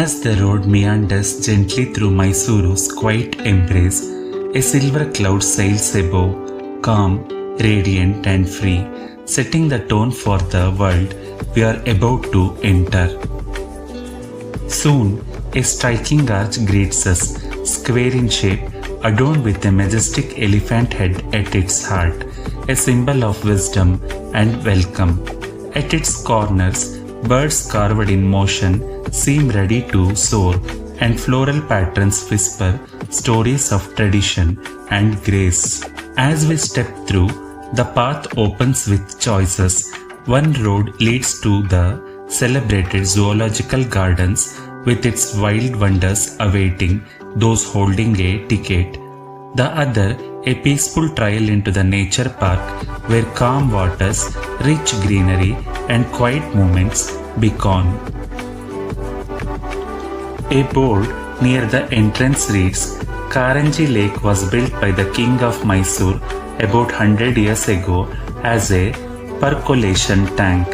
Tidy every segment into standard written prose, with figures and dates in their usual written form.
As the road meanders gently through Mysuru's quiet embrace, a silver cloud sails above, calm, radiant and free, setting the tone for the world we are about to enter. Soon, a striking arch greets us, square in shape, adorned with a majestic elephant head at its heart, a symbol of wisdom and welcome. At its corners, birds carved in motion seem ready to soar, and floral patterns whisper stories of tradition and grace. As we step through, the path opens with choices. One road leads to the celebrated zoological gardens with its wild wonders awaiting those holding a ticket. The other, a peaceful trail into the nature park where calm waters, rich greenery and quiet moments beckon. A board near the entrance reads, Karanji Lake was built by the king of Mysore about 100 years ago as a percolation tank.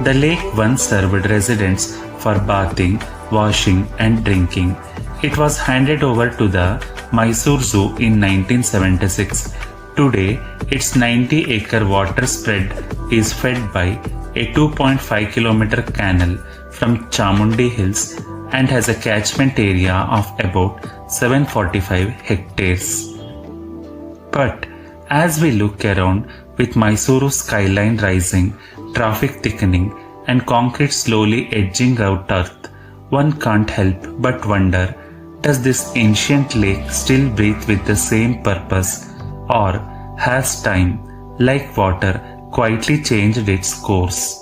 The lake once served residents for bathing, washing and drinking. It was handed over to the Mysore Zoo in 1976. Today, its 90-acre water spread is fed by a 2.5-kilometer canal from Chamundi Hills and has a catchment area of about 745 hectares. But as we look around with Mysuru skyline rising, traffic thickening and concrete slowly edging out earth, one can't help but wonder, does this ancient lake still breathe with the same purpose, or has time, like water, quietly changed its course?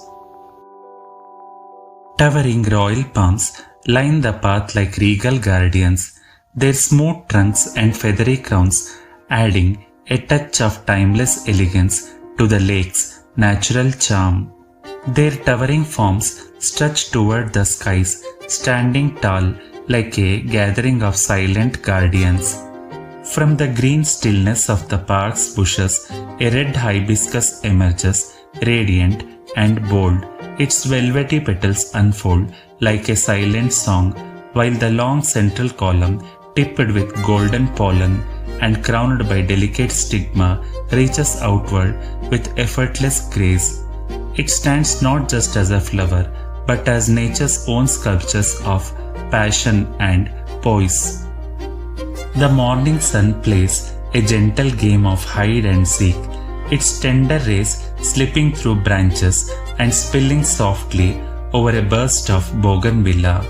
Towering royal palms line the path like regal guardians, their smooth trunks and feathery crowns adding a touch of timeless elegance to the lake's natural charm. Their towering forms stretch toward the skies, standing tall like a gathering of silent guardians. From the green stillness of the park's bushes, a red hibiscus emerges, radiant and bold. Its velvety petals unfold like a silent song, while the long central column, tipped with golden pollen and crowned by delicate stigma, reaches outward with effortless grace. It stands not just as a flower, but as nature's own sculptures of passion and poise. The morning sun plays a gentle game of hide and seek, its tender rays slipping through branches and spilling softly over a burst of bougainvillea.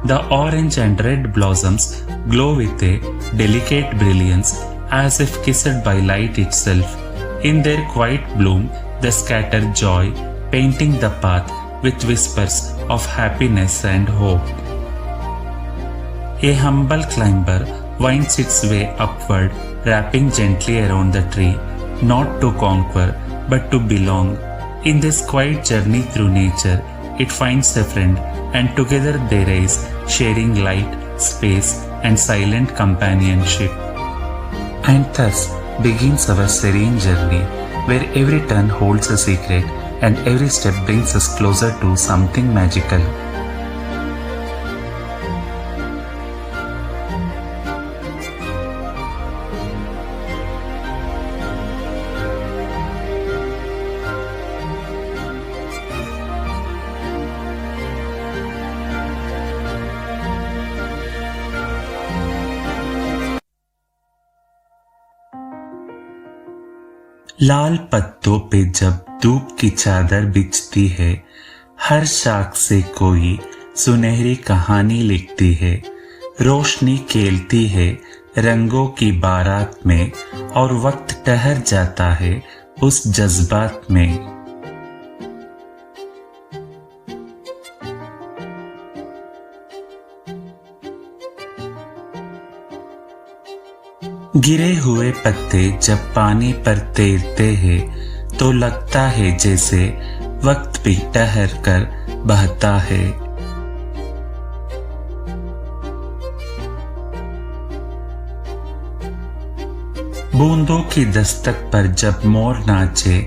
The orange and red blossoms glow with a delicate brilliance as if kissed by light itself. In their quiet bloom, they scatter joy, painting the path with whispers of happiness and hope. A humble climber winds its way upward, wrapping gently around the tree, not to conquer, but to belong. In this quiet journey through nature, it finds a friend, and together they rise, sharing light, space, and silent companionship. And thus begins our serene journey, where every turn holds a secret, and every step brings us closer to something magical. लाल पत्तों पे जब धूप की चादर बिछती है, हर शाख से कोई सुनहरी कहानी लिखती है। रोशनी खेलती है रंगों की बारात में, और वक्त ठहर जाता है उस जज्बात में। गिरे हुए पत्ते जब पानी पर तैरते हैं, तो लगता है जैसे वक्त भी ठहर कर बहता है। बूंदों की दस्तक पर जब मोर नाचे,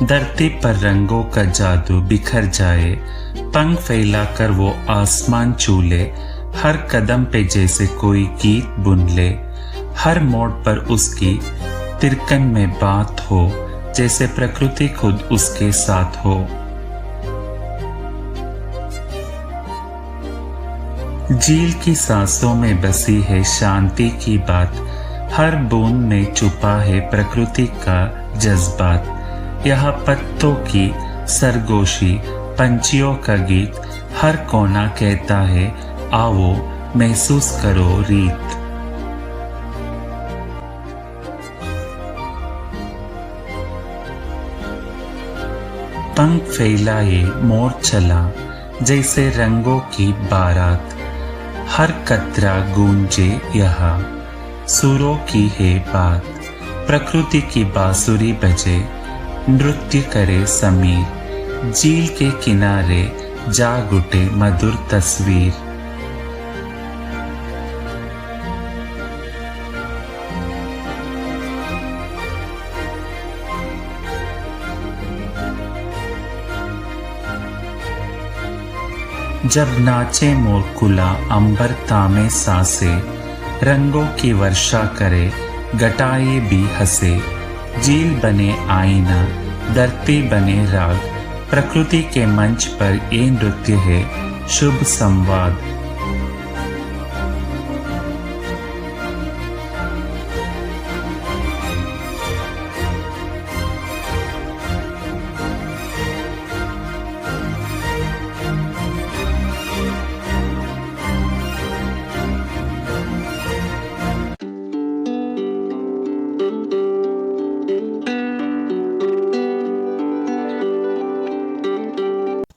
धरती पर रंगों का जादू बिखर जाए। पंख फैलाकर वो आसमान छू ले, हर कदम पे जैसे कोई गीत बुन ले, हर मोड़ पर उसकी तिरकन में बात हो, जैसे प्रकृति खुद उसके साथ हो। झील की सांसों में बसी है शांति की बात, हर बूंद में छुपा है प्रकृति का जज्बात। यह पत्तों की सरगोशी, पंछियों का गीत, हर कोना कहता है आओ महसूस करो रीत। पंख फैलाए मोर चला, जैसे रंगों की बारात, हर कतरा गूंजे यहाँ सुरों की है बात। प्रकृति की बांसुरी बजे, नृत्य करे समीर, झील के किनारे जाग उठे मधुर तस्वीर। जब नाचे मोर कुला अंबर तामे सांसे, रंगों की वर्षा करे घटाए भी हंसे। झील बने आईना, धरती बने राग, प्रकृति के मंच पर ये नृत्य है शुभ संवाद।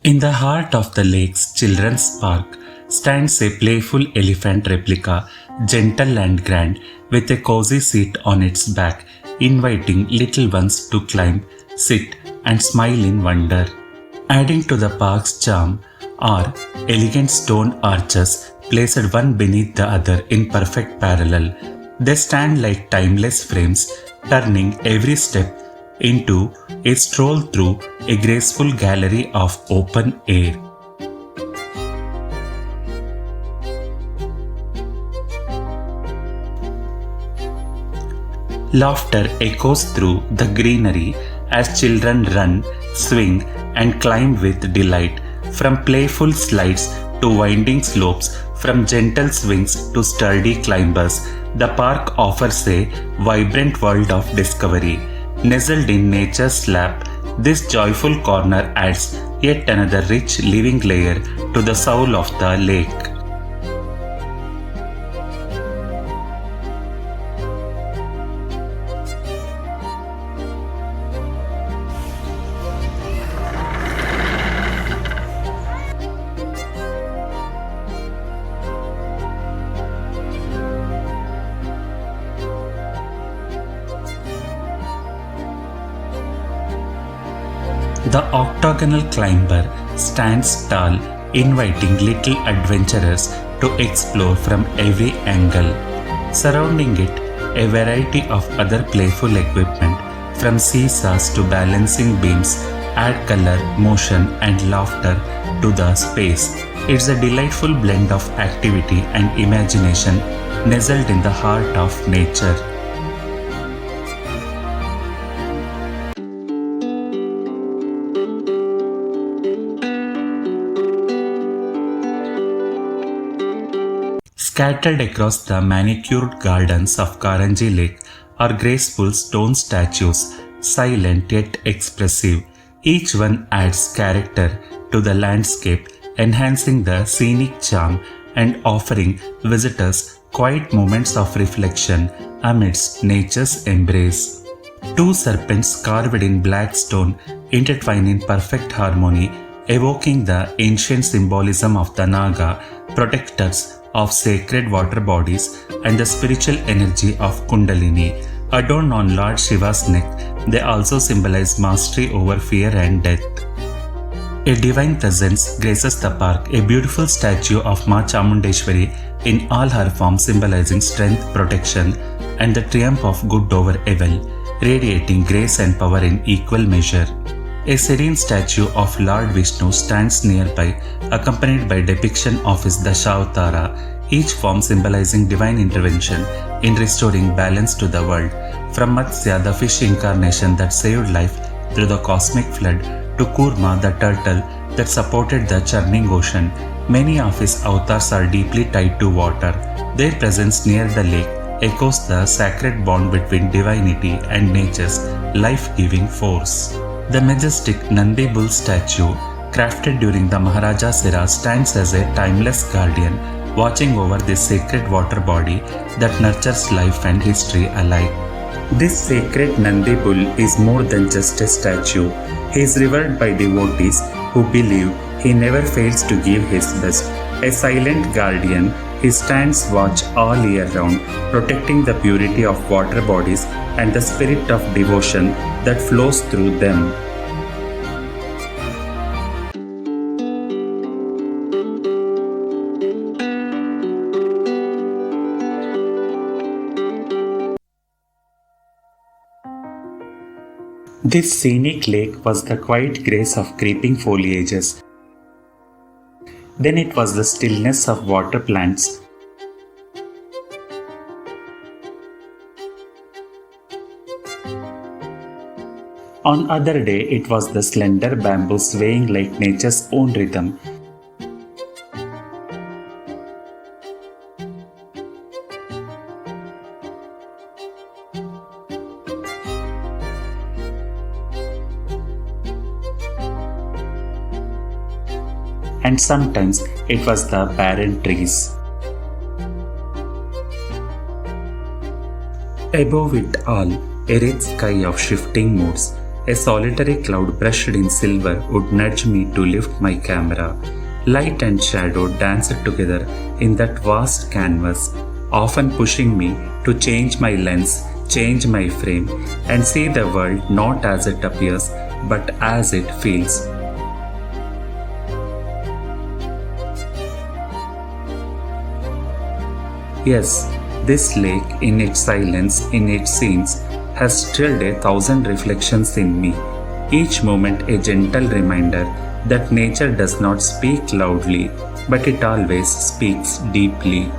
In the heart of the lake's children's park stands a playful elephant replica, gentle and grand, with a cozy seat on its back, inviting little ones to climb, sit, and smile in wonder. Adding to the park's charm are elegant stone arches placed one beneath the other in perfect parallel. They stand like timeless frames, turning every step into a stroll through a graceful gallery of open air. Laughter echoes through the greenery as children run, swing, and climb with delight. From playful slides to winding slopes, from gentle swings to sturdy climbers, the park offers a vibrant world of discovery. Nestled in nature's lap, this joyful corner adds yet another rich living layer to the soul of the lake. The octagonal climber stands tall, inviting little adventurers to explore from every angle. Surrounding it, a variety of other playful equipment, from seesaws to balancing beams, add color, motion, and laughter to the space. It's a delightful blend of activity and imagination nestled in the heart of nature. Scattered across the manicured gardens of Karanji Lake are graceful stone statues, silent yet expressive. Each one adds character to the landscape, enhancing the scenic charm and offering visitors quiet moments of reflection amidst nature's embrace. Two serpents carved in black stone intertwine in perfect harmony, evoking the ancient symbolism of the Naga, protectors of sacred water bodies, and the spiritual energy of Kundalini. Adorned on Lord Shiva's neck, they also symbolize mastery over fear and death. A divine presence graces the park, a beautiful statue of Ma Chamundeshwari in all her forms, symbolizing strength, protection, and the triumph of good over evil, radiating grace and power in equal measure. A serene statue of Lord Vishnu stands nearby, accompanied by depiction of his Dashavatara, each form symbolizing divine intervention in restoring balance to the world. From Matsya, the fish incarnation that saved life through the cosmic flood, to Kurma, the turtle that supported the churning ocean, many of his avatars are deeply tied to water. Their presence near the lake echoes the sacred bond between divinity and nature's life-giving force. The majestic Nandi bull statue, crafted during the Maharaja's era, stands as a timeless guardian, watching over this sacred water body that nurtures life and history alike. This sacred Nandi bull is more than just a statue. He is revered by devotees who believe he never fails to give his best. A silent guardian, he stands watch all year round, protecting the purity of water bodies and the spirit of devotion that flows through them. This scenic lake was the quiet grace of creeping foliages. Then it was the stillness of water plants. On other day, it was the slender bamboo swaying like nature's own rhythm. And sometimes it was the barren trees. Above it all, a rich sky of shifting moods, a solitary cloud brushed in silver would nudge me to lift my camera. Light and shadow danced together in that vast canvas, often pushing me to change my lens, change my frame, and see the world not as it appears, but as it feels. Yes, this lake, in its silence, in its scenes, has stirred 1,000 reflections in me, each moment a gentle reminder that nature does not speak loudly, but it always speaks deeply.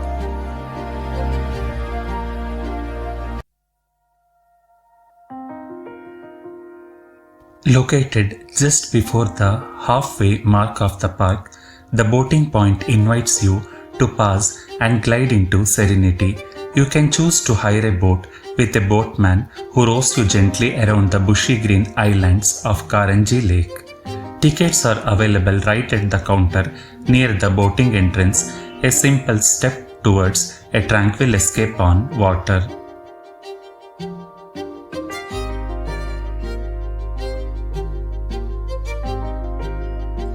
Located just before the halfway mark of the park, the boating point invites you to pause and glide into Serenity. You can choose to hire a boat with a boatman who rows you gently around the bushy green islands of Karanji Lake. Tickets are available right at the counter near the boating entrance, a simple step towards a tranquil escape on water.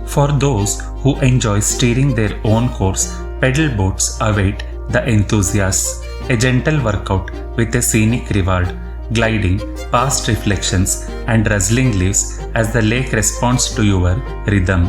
For those who enjoy steering their own course, pedal boats await the enthusiasts, a gentle workout with a scenic reward, gliding past reflections and rustling leaves as the lake responds to your rhythm.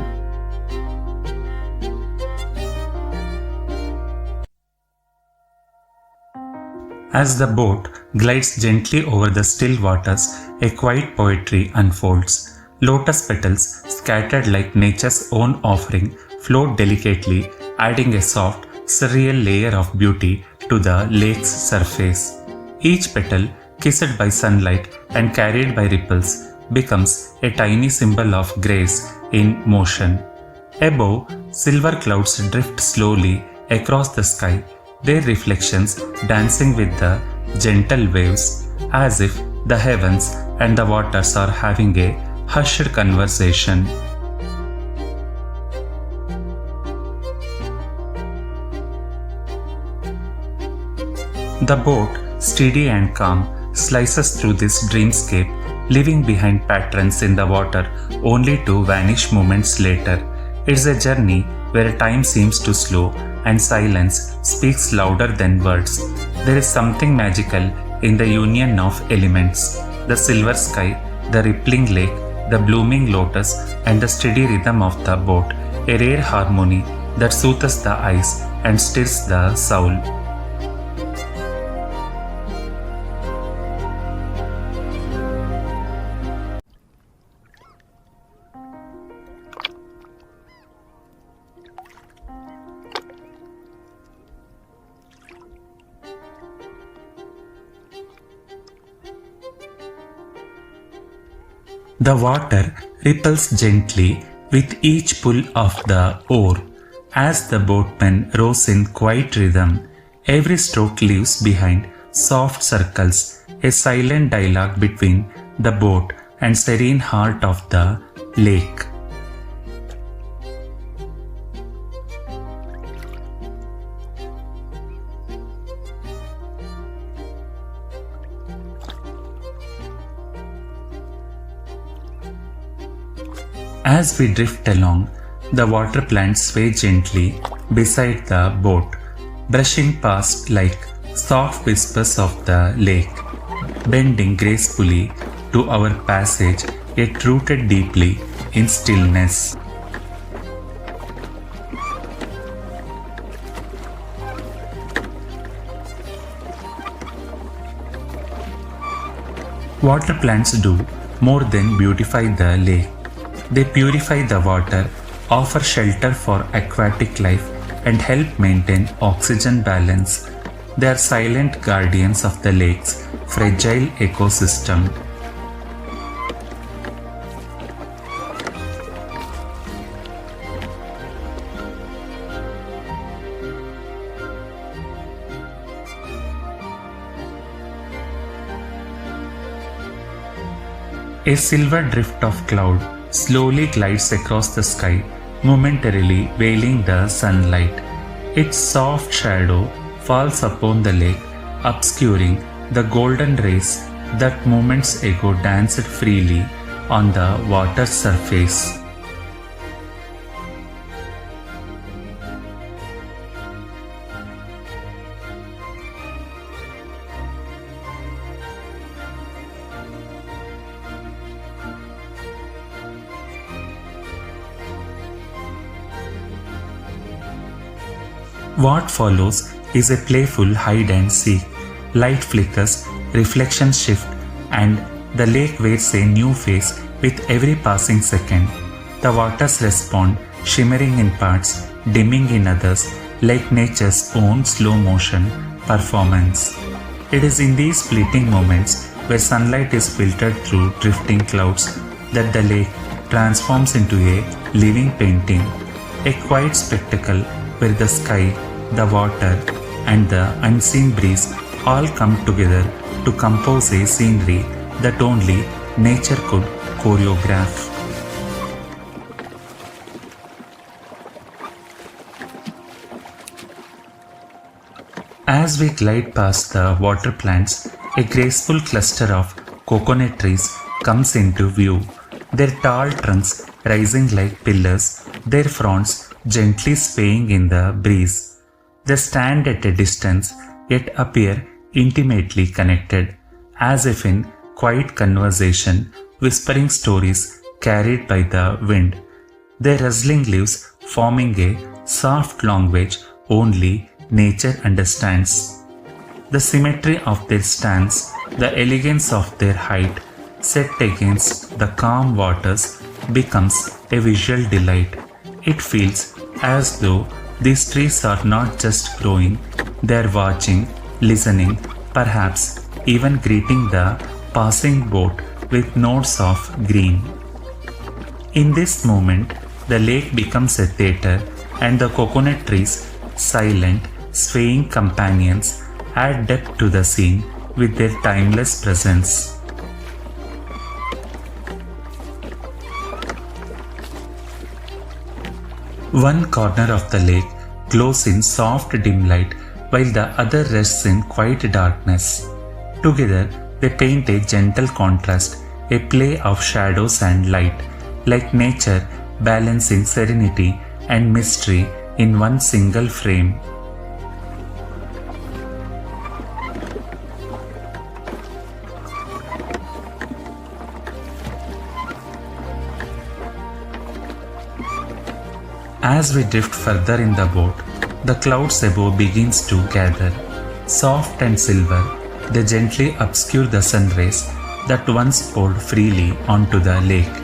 As the boat glides gently over the still waters, a quiet poetry unfolds. Lotus petals, scattered like nature's own offering, float delicately, adding a soft, surreal layer of beauty to the lake's surface. Each petal, kissed by sunlight and carried by ripples, becomes a tiny symbol of grace in motion. Above, silver clouds drift slowly across the sky, their reflections dancing with the gentle waves, as if the heavens and the waters are having a hushed conversation. The boat, steady and calm, slices through this dreamscape, leaving behind patterns in the water only to vanish moments later. It's a journey where time seems to slow and silence speaks louder than words. There is something magical in the union of elements: the silver sky, the rippling lake, the blooming lotus, and the steady rhythm of the boat, a rare harmony that soothes the eyes and stirs the soul. The water ripples gently with each pull of the oar. As the boatmen rows in quiet rhythm, every stroke leaves behind soft circles, a silent dialogue between the boat and serene heart of the lake. As we drift along, the water plants sway gently beside the boat, brushing past like soft whispers of the lake, bending gracefully to our passage, yet rooted deeply in stillness. Water plants do more than beautify the lake. They purify the water, offer shelter for aquatic life, and help maintain oxygen balance. They are silent guardians of the lake's fragile ecosystem. A silver drift of cloud slowly glides across the sky, momentarily veiling the sunlight. Its soft shadow falls upon the lake, obscuring the golden rays that moments ago danced freely on the water's surface. What follows is a playful hide and seek. Light flickers, reflections shift, and the lake wears a new face with every passing second. The waters respond, shimmering in parts, dimming in others, like nature's own slow motion performance. It is in these fleeting moments where sunlight is filtered through drifting clouds that the lake transforms into a living painting, a quiet spectacle where the sky, the water, and the unseen breeze all come together to compose a scenery that only nature could choreograph. As we glide past the water plants, a graceful cluster of coconut trees comes into view, their tall trunks rising like pillars, their fronds gently swaying in the breeze. They stand at a distance yet appear intimately connected, as if in quiet conversation, whispering stories carried by the wind. Their rustling leaves forming a soft language only nature understands. The symmetry of their stance, the elegance of their height, set against the calm waters, becomes a visual delight. It feels as though these trees are not just growing, they are watching, listening, perhaps even greeting the passing boat with notes of green. In this moment, the lake becomes a theatre, and the coconut trees, silent, swaying companions, add depth to the scene with their timeless presence. One corner of the lake glows in soft dim light while the other rests in quiet darkness. Together they paint a gentle contrast, a play of shadows and light, like nature balancing serenity and mystery in one single frame. As we drift further in the boat, the clouds above begins to gather. Soft and silver, they gently obscure the sun rays that once poured freely onto the lake.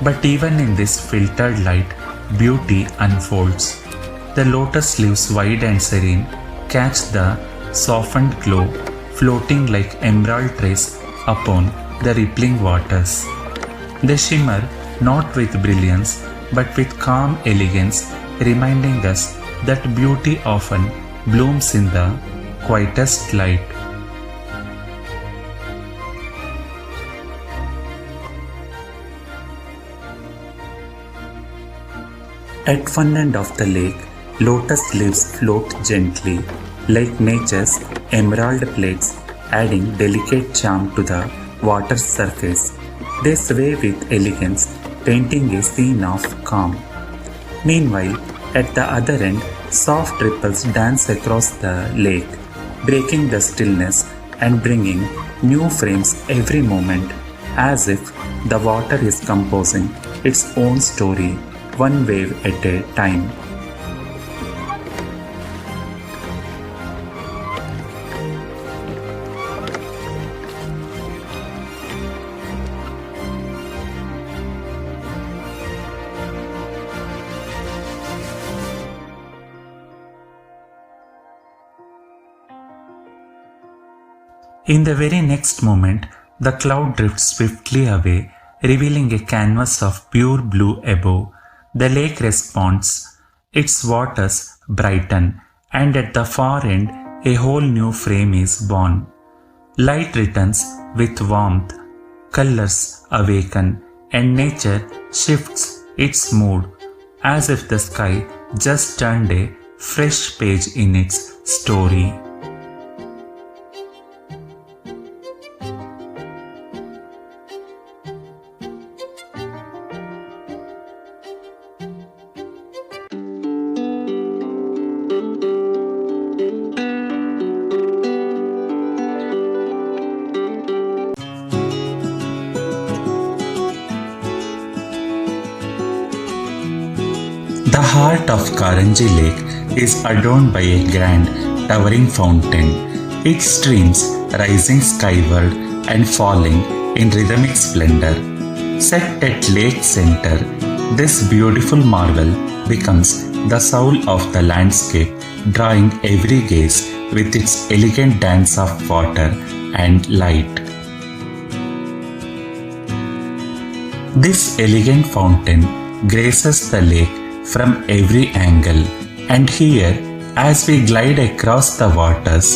But even in this filtered light, beauty unfolds. The lotus leaves wide and serene catch the softened glow, floating like emerald trace upon the rippling waters. They shimmer not with brilliance but with calm elegance, reminding us that beauty often blooms in the quietest light. At one end of the lake, lotus leaves float gently, like nature's emerald plates, adding delicate charm to the water's surface. They sway with elegance, painting a scene of calm. Meanwhile, at the other end, soft ripples dance across the lake, breaking the stillness and bringing new frames every moment, as if the water is composing its own story, one wave at a time. In the very next moment, the cloud drifts swiftly away, revealing a canvas of pure blue above. The lake responds, its waters brighten, and at the far end, a whole new frame is born. Light returns with warmth, colors awaken, and nature shifts its mood, as if the sky just turned a fresh page in its story. The heart of Karanji Lake is adorned by a grand, towering fountain, its streams rising skyward and falling in rhythmic splendor. Set at lake center, this beautiful marvel becomes the soul of the landscape, drawing every gaze with its elegant dance of water and light. This elegant fountain graces the lake from every angle, and here, as we glide across the waters,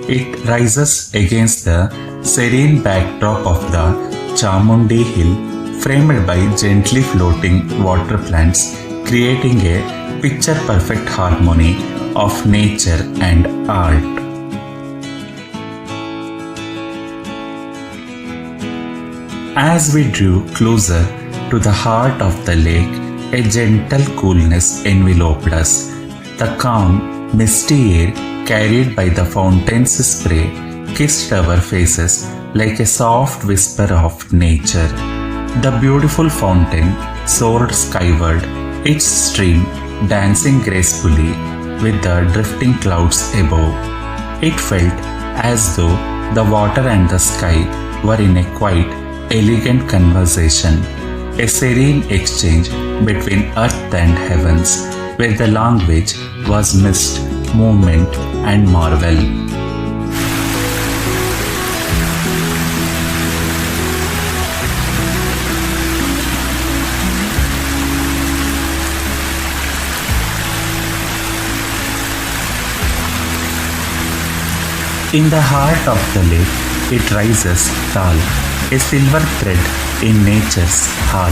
it rises against the serene backdrop of the Chamundi Hill, framed by gently floating water plants, creating a picture-perfect harmony of nature and art. As we drew closer to the heart of the lake, a gentle coolness enveloped us. The calm, misty air carried by the fountain's spray kissed our faces like a soft whisper of nature. The beautiful fountain soared skyward, its stream dancing gracefully with the drifting clouds above. It felt as though the water and the sky were in a quiet, elegant conversation, a serene exchange between earth and heavens, where the language was mist, movement, and marvel. In the heart of the lake, it rises tall, a silver thread in nature's hall,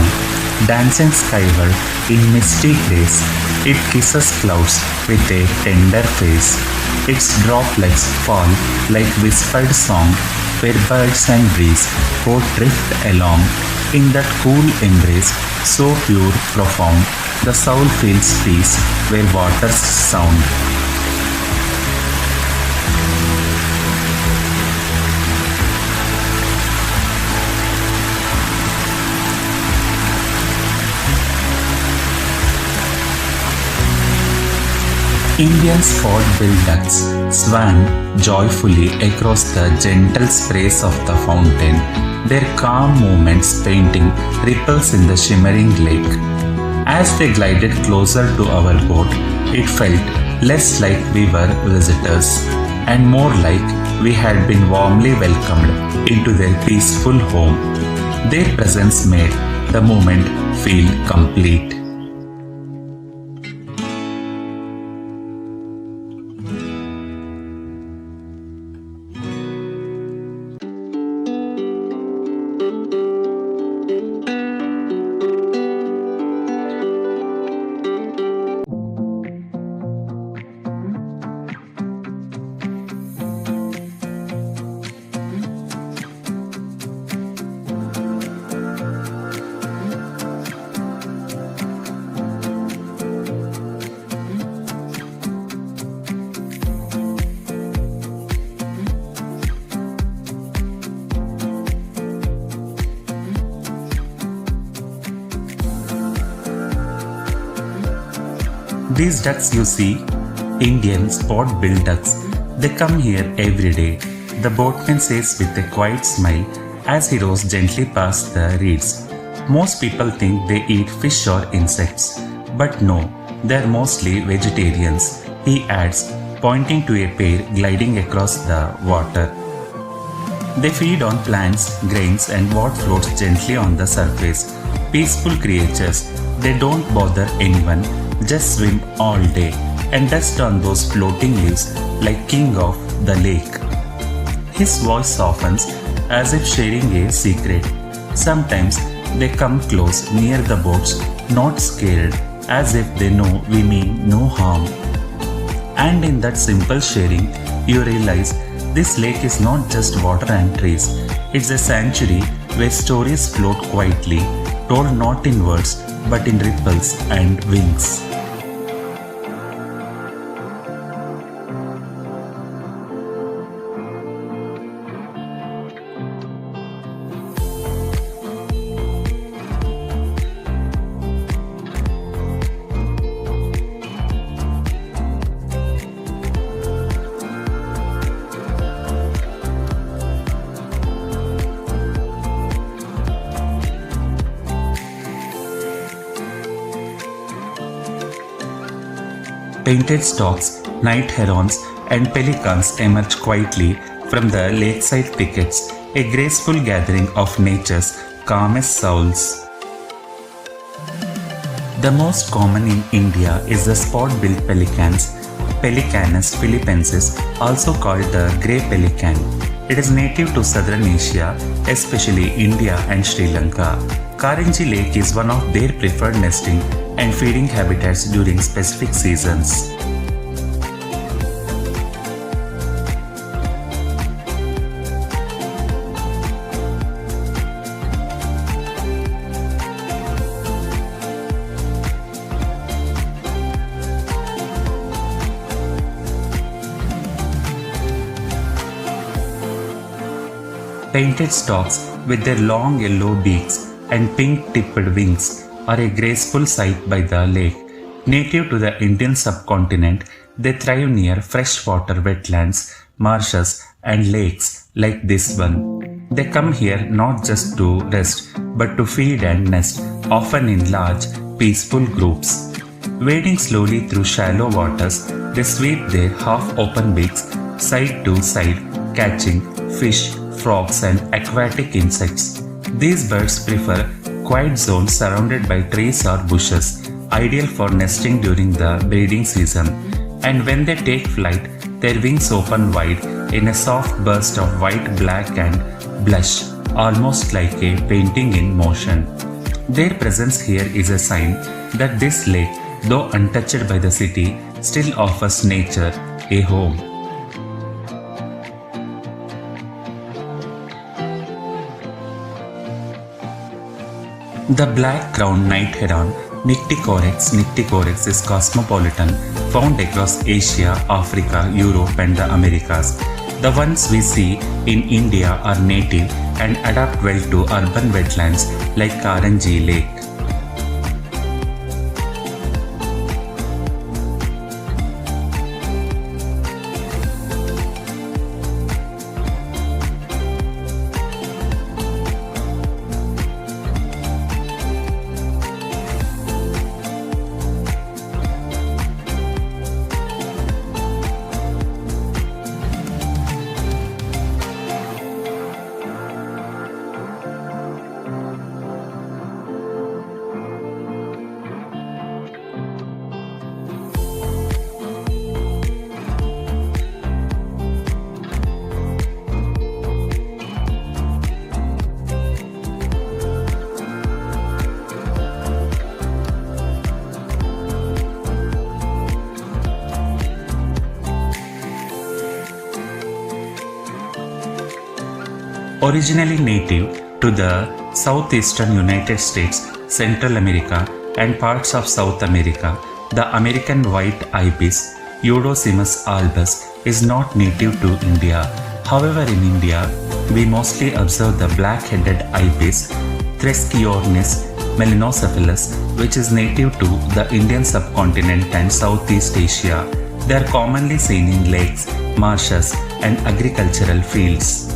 dancing skyward in misty grace. It kisses clouds with a tender face. Its droplets fall like whispered song, where birds and breeze both drift along. In that cool embrace, so pure, profound, the soul feels peace where waters sound. Indian spot-billed ducks swam joyfully across the gentle sprays of the fountain, their calm movements painting ripples in the shimmering lake. As they glided closer to our boat, it felt less like we were visitors and more like we had been warmly welcomed into their peaceful home. Their presence made the moment feel complete. These ducks you see, Indian spot-billed ducks, they come here every day. The boatman says with a quiet smile as he rows gently past the reeds. Most people think they eat fish or insects, but no, they are mostly vegetarians, he adds, pointing to a pair gliding across the water. They feed on plants, grains and what floats gently on the surface. Peaceful creatures, they don't bother anyone, just swim all day and dust on those floating leaves like king of the lake. His voice softens as if sharing a secret. Sometimes they come close near the boats, not scared, as if they know we mean no harm. And in that simple sharing, you realize this lake is not just water and trees. It's a sanctuary where stories float quietly, told not in words but in ripples and wings. Painted storks, night herons and pelicans emerge quietly from the lakeside thickets, a graceful gathering of nature's calmest souls. The most common in India is the spot-billed pelicans, Pelecanus philippensis, also called the grey pelican. It is native to southern Asia, especially India and Sri Lanka. Karanji Lake is one of their preferred nesting and feeding habitats during specific seasons. Painted storks with their long yellow beaks and pink-tipped wings are a graceful sight by the lake. Native to the Indian subcontinent, they thrive near freshwater wetlands, marshes and lakes like this one. They come here not just to rest but to feed and nest, often in large, peaceful groups. Wading slowly through shallow waters, they sweep their half-open beaks side to side, catching fish, frogs and aquatic insects. These birds prefer quiet zones surrounded by trees or bushes, ideal for nesting during the breeding season. And when they take flight, their wings open wide in a soft burst of white, black and blush, almost like a painting in motion. Their presence here is a sign that this lake, though untouched by the city, still offers nature a home. The black-crowned night heron, Nycticorex is cosmopolitan, found across Asia, Africa, Europe and the Americas. The ones we see in India are native and adapt well to urban wetlands like Karanji Lake. Originally native to the southeastern United States, Central America, and parts of South America, the American white ibis, Eudocimus albus, is not native to India. However, in India, we mostly observe the black-headed ibis, Thresciornis melanocephalus, which is native to the Indian subcontinent and Southeast Asia. They are commonly seen in lakes, marshes, and agricultural fields.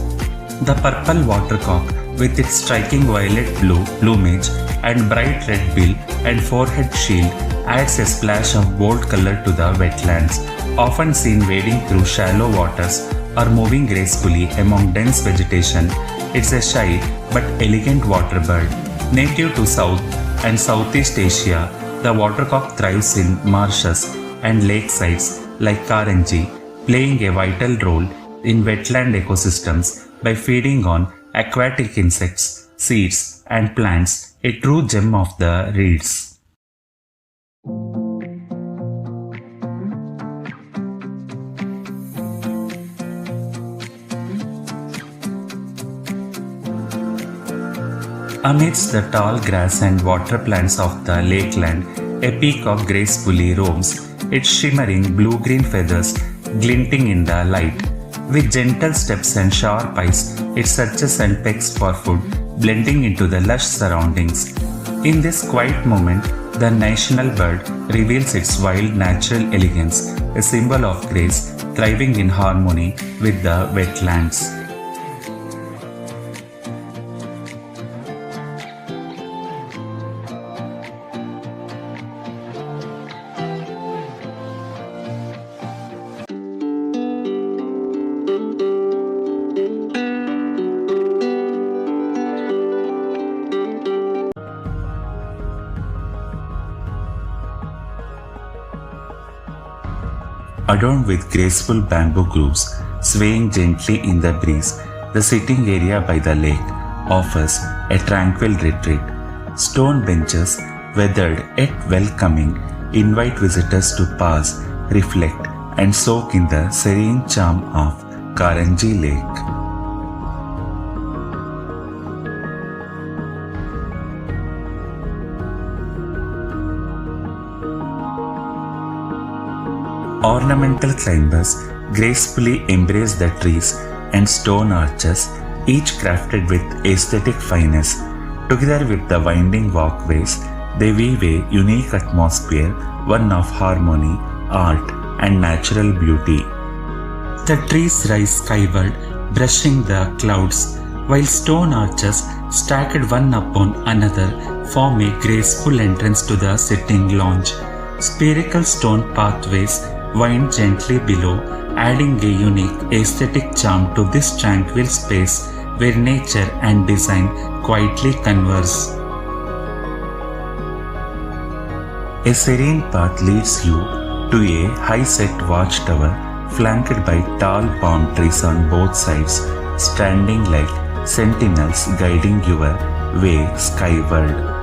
The purple watercock, with its striking violet-blue plumage and bright red bill and forehead shield, adds a splash of bold color to the wetlands, often seen wading through shallow waters or moving gracefully among dense vegetation. It's a shy but elegant water bird. Native to South and Southeast Asia, the watercock thrives in marshes and lakesides like Karanji, playing a vital role in wetland ecosystems by feeding on aquatic insects, seeds, and plants, a true gem of the reeds. Amidst the tall grass and water plants of the lakeland, a peacock gracefully roams, its shimmering blue-green feathers glinting in the light. With gentle steps and sharp eyes, it searches and pecks for food, blending into the lush surroundings. In this quiet moment, the national bird reveals its wild natural elegance, a symbol of grace, thriving in harmony with the wetlands. Adorned with graceful bamboo grooves, swaying gently in the breeze, the sitting area by the lake offers a tranquil retreat. Stone benches, weathered yet welcoming, invite visitors to pause, reflect, and soak in the serene charm of Karanji Lake. Ornamental climbers gracefully embrace the trees and stone arches, each crafted with aesthetic finesse. Together with the winding walkways, they weave a unique atmosphere, one of harmony, art, and natural beauty. The trees rise skyward, brushing the clouds, while stone arches, stacked one upon another, form a graceful entrance to the sitting lounge. Spherical stone pathways wind gently below, adding a unique aesthetic charm to this tranquil space where nature and design quietly converse. A serene path leads you to a high-set watchtower flanked by tall palm trees on both sides, standing like sentinels guiding your way skyward.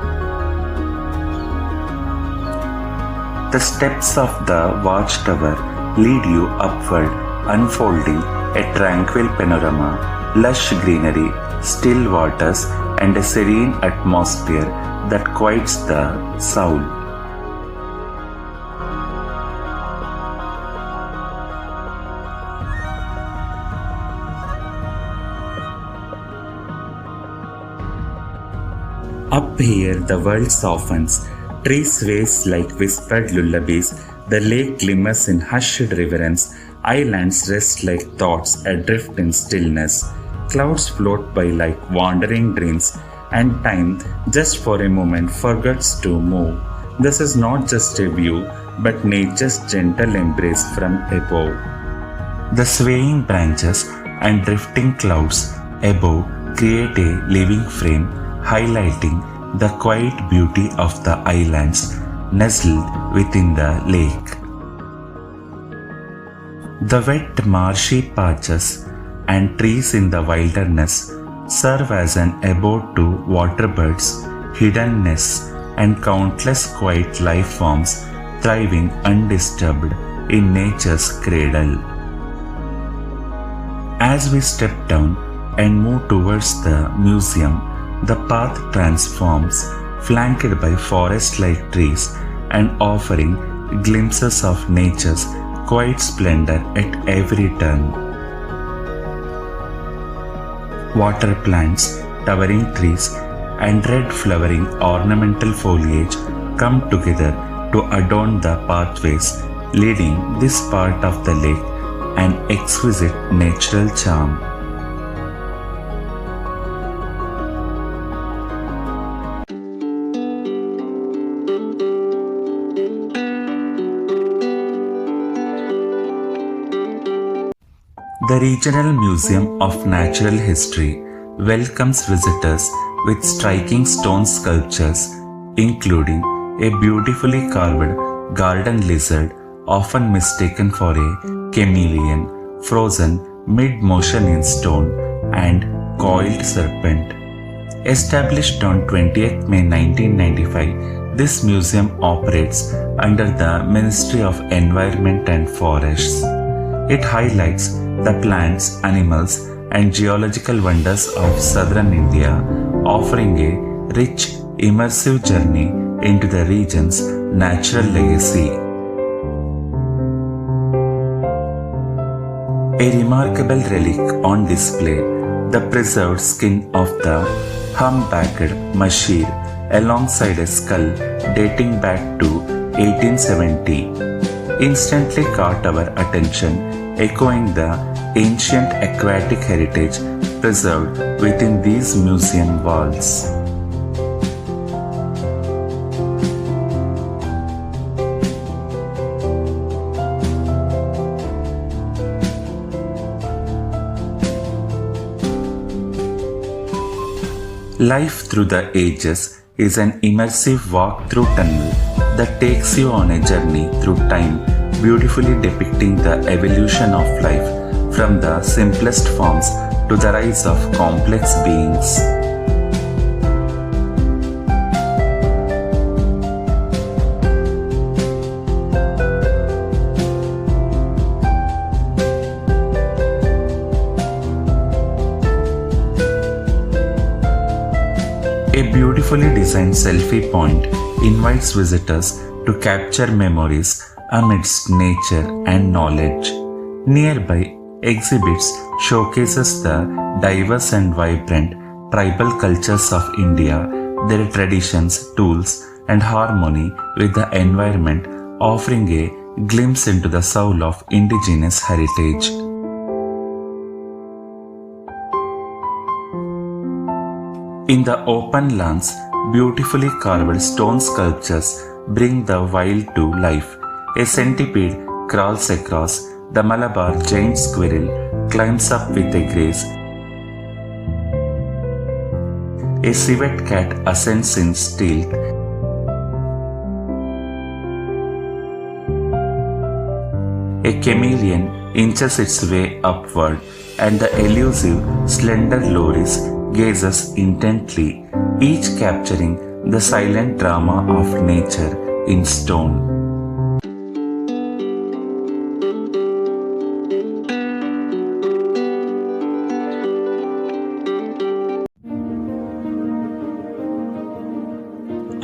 The steps of the watchtower lead you upward, unfolding a tranquil panorama, lush greenery, still waters, and a serene atmosphere that quiets the soul. Up here, the world softens. Trees sways like whispered lullabies, the lake glimmers in hushed reverence, islands rest like thoughts adrift in stillness, clouds float by like wandering dreams, and time, just for a moment, forgets to move. This is not just a view, but nature's gentle embrace from above. The swaying branches and drifting clouds above create a living frame, highlighting the quiet beauty of the islands nestled within the lake. The wet marshy patches and trees in the wilderness serve as an abode to waterbirds, hidden nests, and countless quiet life forms thriving undisturbed in nature's cradle. As we step down and move towards the museum, the path transforms, flanked by forest-like trees and offering glimpses of nature's quiet splendor at every turn. Water plants, towering trees, and red flowering ornamental foliage come together to adorn the pathways leading this part of the lake, an exquisite natural charm. The Regional Museum of Natural History welcomes visitors with striking stone sculptures, including a beautifully carved garden lizard, often mistaken for a chameleon, frozen mid-motion in stone, and coiled serpent. Established on 20th May 1995, this museum operates under the Ministry of Environment and Forests. It highlights the plants, animals, and geological wonders of southern India, offering a rich, immersive journey into the region's natural legacy. A remarkable relic on display, the preserved skin of the humpbacked Mysore alongside a skull dating back to 1870, instantly caught our attention, echoing the ancient aquatic heritage preserved within these museum walls. Life Through the Ages is an immersive walk-through tunnel that takes you on a journey through time, beautifully depicting the evolution of life from the simplest forms to the rise of complex beings. A beautifully designed selfie point invites visitors to capture memories amidst nature and knowledge. Nearby exhibits showcases the diverse and vibrant tribal cultures of India, their traditions, tools, and harmony with the environment, offering a glimpse into the soul of indigenous heritage. In the open lands, beautifully carved stone sculptures bring the wild to life. A centipede crawls across, the Malabar giant squirrel climbs up with a grace. A civet cat ascends in stealth. A chameleon inches its way upward, and the elusive, slender loris gazes intently, each capturing the silent drama of nature in stone.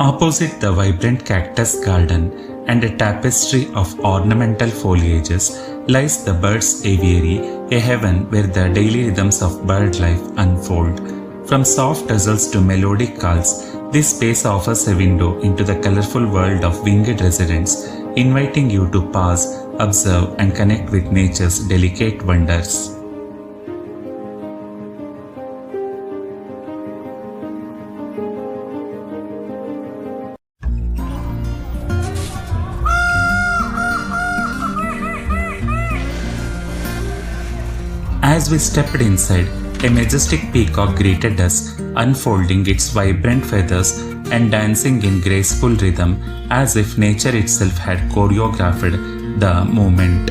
Opposite the vibrant cactus garden and a tapestry of ornamental foliages lies the bird's aviary, a heaven where the daily rhythms of bird life unfold. From soft tussles to melodic calls, this space offers a window into the colorful world of winged residents, inviting you to pause, observe, and connect with nature's delicate wonders. As we stepped inside, a majestic peacock greeted us, unfolding its vibrant feathers and dancing in graceful rhythm as if nature itself had choreographed the movement.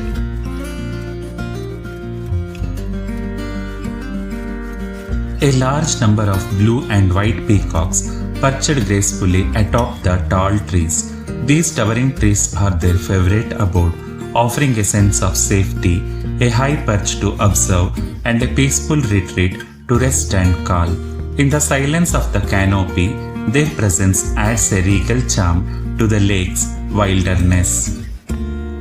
A large number of blue and white peacocks perched gracefully atop the tall trees. These towering trees are their favorite abode, offering a sense of safety, a high perch to observe, and a peaceful retreat to rest and call. In the silence of the canopy, their presence adds a regal charm to the lake's wilderness.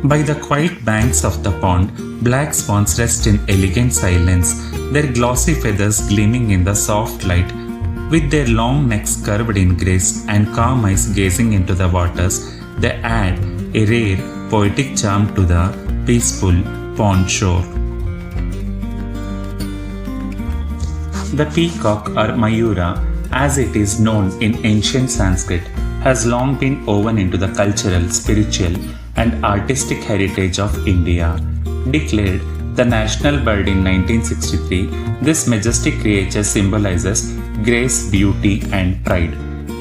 By the quiet banks of the pond, black swans rest in elegant silence, their glossy feathers gleaming in the soft light. With their long necks curved in grace and calm eyes gazing into the waters, they add a rare poetic charm to the peaceful pond shore. The peacock or Mayura, as it is known in ancient Sanskrit, has long been woven into the cultural, spiritual, and artistic heritage of India. Declared the national bird in 1963, this majestic creature symbolizes grace, beauty, and pride.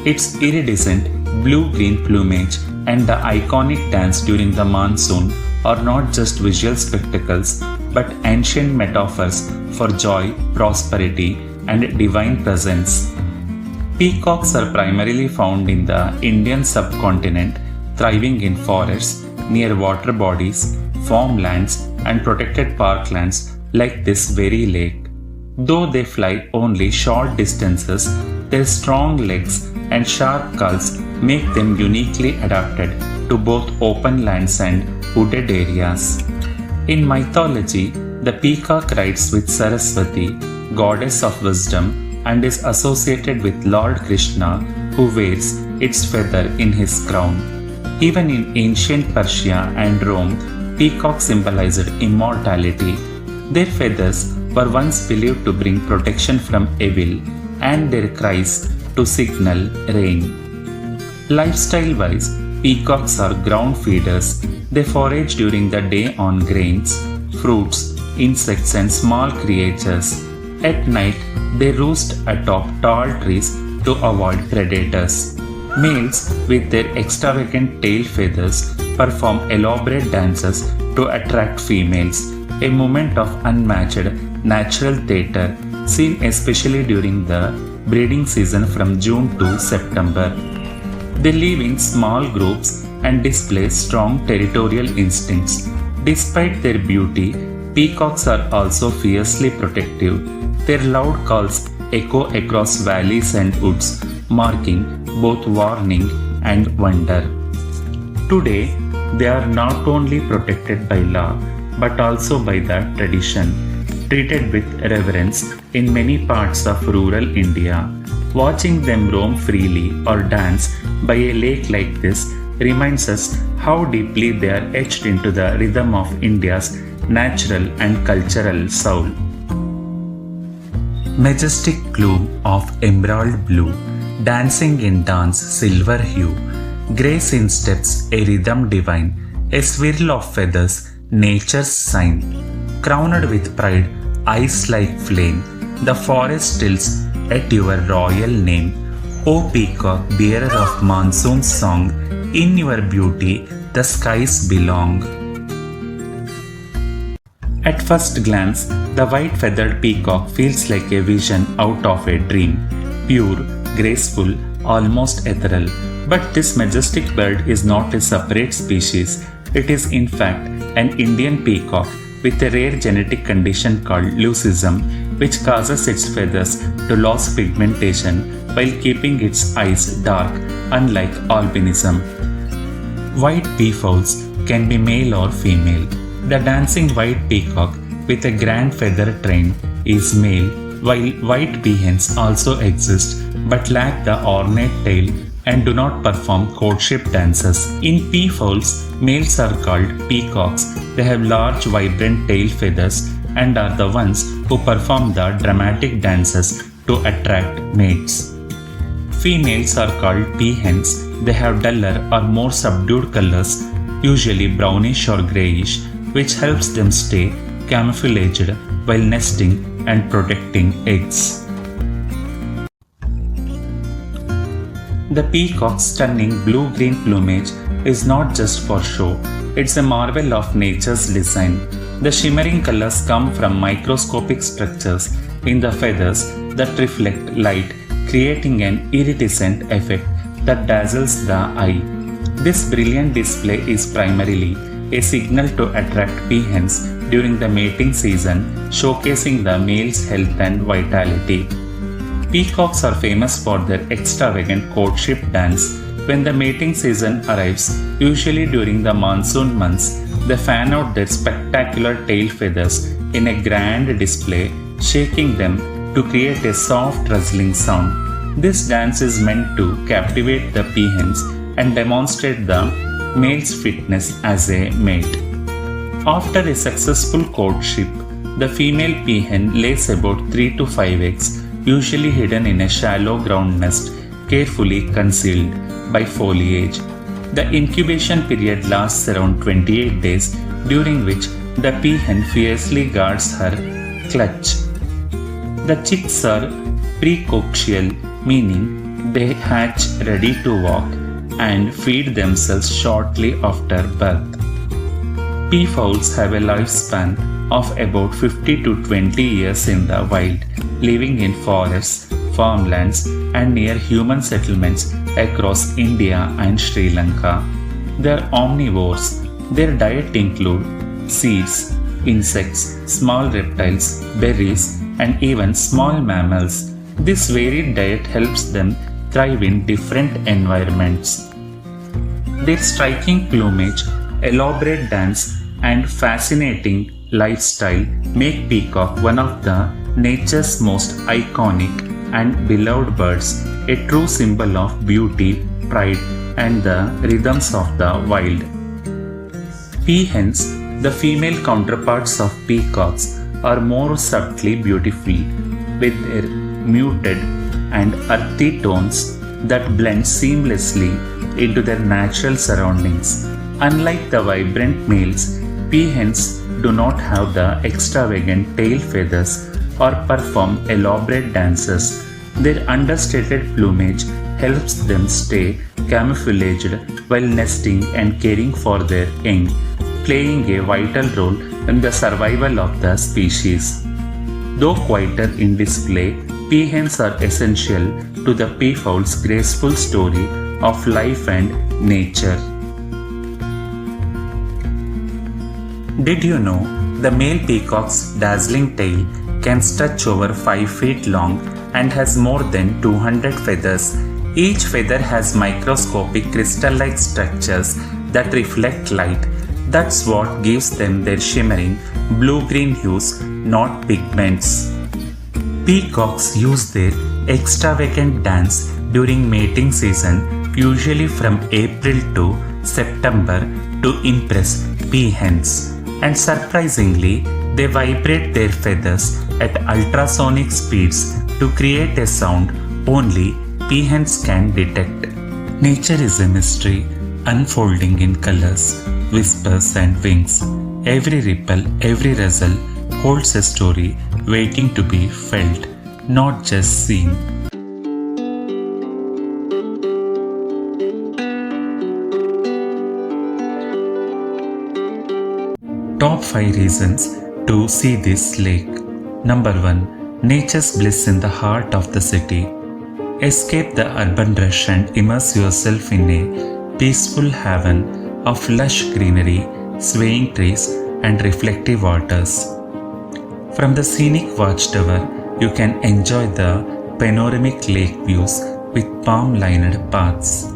Its iridescent blue-green plumage and the iconic dance during the monsoon are not just visual spectacles but ancient metaphors for joy, prosperity, and divine presence. Peacocks are primarily found in the Indian subcontinent, thriving in forests, near water bodies, farmlands, and protected parklands like this very lake. Though they fly only short distances, their strong legs and sharp calls make them uniquely adapted to both open lands and wooded areas. In mythology, the peacock rides with Saraswati, goddess of wisdom, and is associated with Lord Krishna, who wears its feather in his crown. Even in ancient Persia and Rome, peacocks symbolized immortality. Their feathers were once believed to bring protection from evil, and their cries to signal rain. Lifestyle-wise, peacocks are ground feeders. They forage during the day on grains, fruits, insects, and small creatures. At night, they roost atop tall trees to avoid predators. Males, with their extravagant tail feathers, perform elaborate dances to attract females, a moment of unmatched natural theatre seen especially during the breeding season from June to September. They live in small groups and display strong territorial instincts. Despite their beauty, peacocks are also fiercely protective. Their loud calls echo across valleys and woods, marking both warning and wonder. Today, they are not only protected by law but also by the tradition, treated with reverence in many parts of rural India. Watching them roam freely or dance by a lake like this reminds us how deeply they are etched into the rhythm of India's natural and cultural soul. Majestic plume of emerald blue, dancing in dance silver hue, grace in steps a rhythm divine, a swirl of feathers nature's sign. Crowned with pride, eyes like flame, the forest tilts at your royal name. O peacock, bearer of monsoon's song, in your beauty the skies belong. At first glance, the white-feathered peacock feels like a vision out of a dream, pure, graceful, almost ethereal. But this majestic bird is not a separate species. It is in fact an Indian peacock with a rare genetic condition called leucism, which causes its feathers to lose pigmentation while keeping its eyes dark, unlike albinism. White peafowls can be male or female. The dancing white peacock with a grand feather train is male, while white peahens also exist but lack the ornate tail and do not perform courtship dances. In peafowls, males are called peacocks. They have large vibrant tail feathers and are the ones who perform the dramatic dances to attract mates. Females are called peahens. They have duller or more subdued colors, usually brownish or grayish, which helps them stay camouflaged while nesting and protecting eggs. The peacock's stunning blue-green plumage is not just for show, it's a marvel of nature's design. The shimmering colors come from microscopic structures in the feathers that reflect light, creating an iridescent effect that dazzles the eye. This brilliant display is primarily a signal to attract peahens during the mating season, showcasing the male's health and vitality. Peacocks are famous for their extravagant courtship dance. When the mating season arrives, usually during the monsoon months, they fan out their spectacular tail feathers in a grand display, shaking them to create a soft rustling sound. This dance is meant to captivate the peahens and demonstrate the male's fitness as a mate. After a successful courtship, the female peahen lays about 3 to 5 eggs, usually hidden in a shallow ground nest, carefully concealed by foliage. The incubation period lasts around 28 days, during which the peahen fiercely guards her clutch. The chicks are precocial, meaning they hatch ready to walk and feed themselves shortly after birth. Peafowls have a lifespan of about 50 to 20 years in the wild, living in forests, farmlands, and near human settlements across India and Sri Lanka. They are omnivores. Their diet includes seeds, insects, small reptiles, berries, and even small mammals. This varied diet helps them thrive in different environments. Their striking plumage, elaborate dance, and fascinating lifestyle make peacock one of the nature's most iconic and beloved birds, a true symbol of beauty, pride, and the rhythms of the wild. Peahens, the female counterparts of peacocks, are more subtly beautiful, with their muted and earthy tones that blend seamlessly into their natural surroundings. Unlike the vibrant males, peahens do not have the extravagant tail feathers or perform elaborate dances. Their understated plumage helps them stay camouflaged while nesting and caring for their young, playing a vital role in the survival of the species. Though quieter in display, peahens are essential to the peafowl's graceful story of life and nature. Did you know the male peacock's dazzling tail can stretch over 5 feet long and has more than 200 feathers? Each feather has microscopic crystal-like structures that reflect light. That's what gives them their shimmering blue-green hues, not pigments. Peacocks use their extravagant dance during mating season, usually from April to September, to impress peahens. And surprisingly, they vibrate their feathers at ultrasonic speeds to create a sound only peahens can detect. Nature is a mystery, unfolding in colors, whispers, and wings. Every ripple, every rustle holds a story waiting to be felt, not just seen. Top 5 reasons to see this lake. Number 1. Nature's bliss in the heart of the city. Escape the urban rush and immerse yourself in a peaceful haven of lush greenery, swaying trees, and reflective waters. From the scenic Watchtower, you can enjoy the panoramic lake views with palm-lined paths.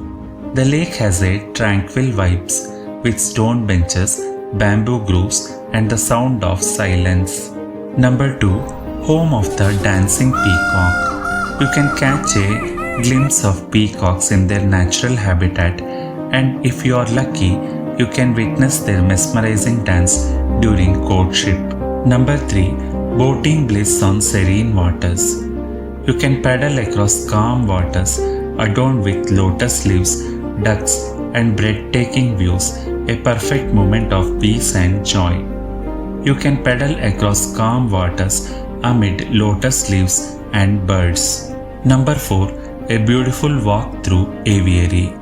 The lake has a tranquil vibes with stone benches, bamboo groves, and the sound of silence. Number 2. Home of the dancing peacock. You can catch a glimpse of peacocks in their natural habitat, and if you are lucky, you can witness their mesmerizing dance during courtship. Number 3. Boating bliss on serene waters. You can paddle across calm waters adorned with lotus leaves, ducks, and breathtaking views, a perfect moment of peace and joy. You can paddle across calm waters amid lotus leaves and birds. Number 4. A beautiful walk through aviary.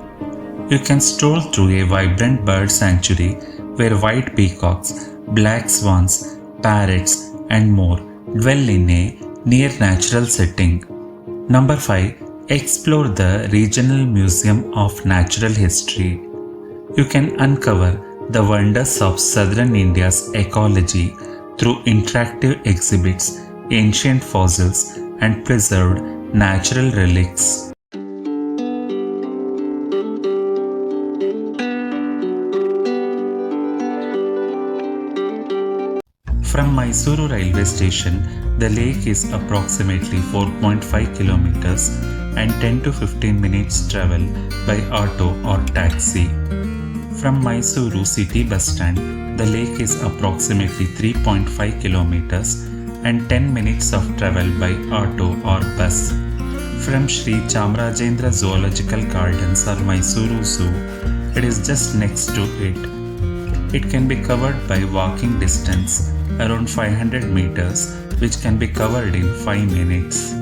You can stroll through a vibrant bird sanctuary where white peacocks, black swans, parrots, and more dwell in a near natural setting. Number 5. Explore the Regional Museum of Natural History. You can uncover the wonders of southern India's ecology through interactive exhibits, ancient fossils, and preserved natural relics. From Mysuru railway station, the lake is approximately 4.5 kilometers and 10 to 15 minutes travel by auto or taxi. From Mysuru city bus stand, the lake is approximately 3.5 kilometers and 10 minutes of travel by auto or bus. From Sri Chamarajendra Zoological Gardens or Mysuru Zoo, it is just next to it. It can be covered by walking distance around 500 meters, which can be covered in 5 minutes.